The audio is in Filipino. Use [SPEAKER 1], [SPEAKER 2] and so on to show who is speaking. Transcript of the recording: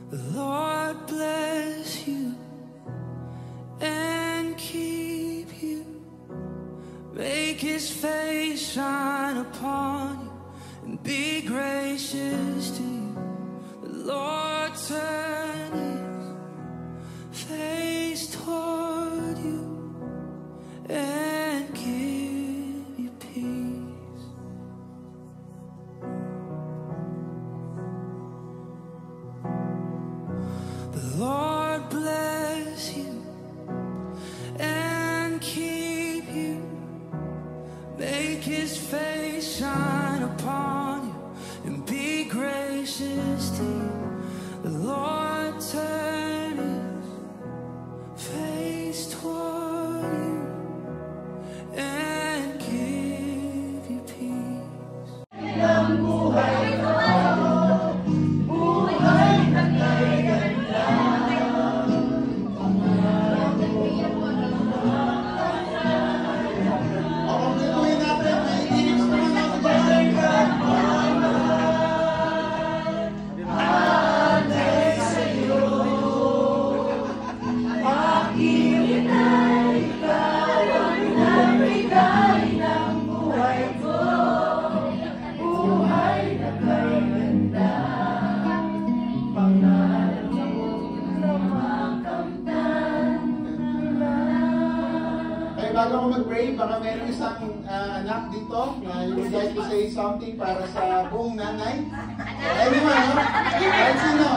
[SPEAKER 1] The Lord bless you and keep you. Make His face shine upon you and be gracious to you. The Lord turn His face toward you and give you peace. The Lord bless you and keep you. Make His face shine upon you and be gracious to you. The Lord turn His face toward you and give you peace.
[SPEAKER 2] Ang buhay ko, buhay na kay ganda. Pagpapituloy natin, may tips naman ang buhay ka. Atay sa iyo, aking inay, ikaw ang nagbigay ng buhay ko. Buhay na kay ganda, pangalan mo na makamtan na. Ay, bago ako mag-pray, baka meron isang anak dito na you would like to say something para sa buong nanay. Anyone, no? Kahit sino?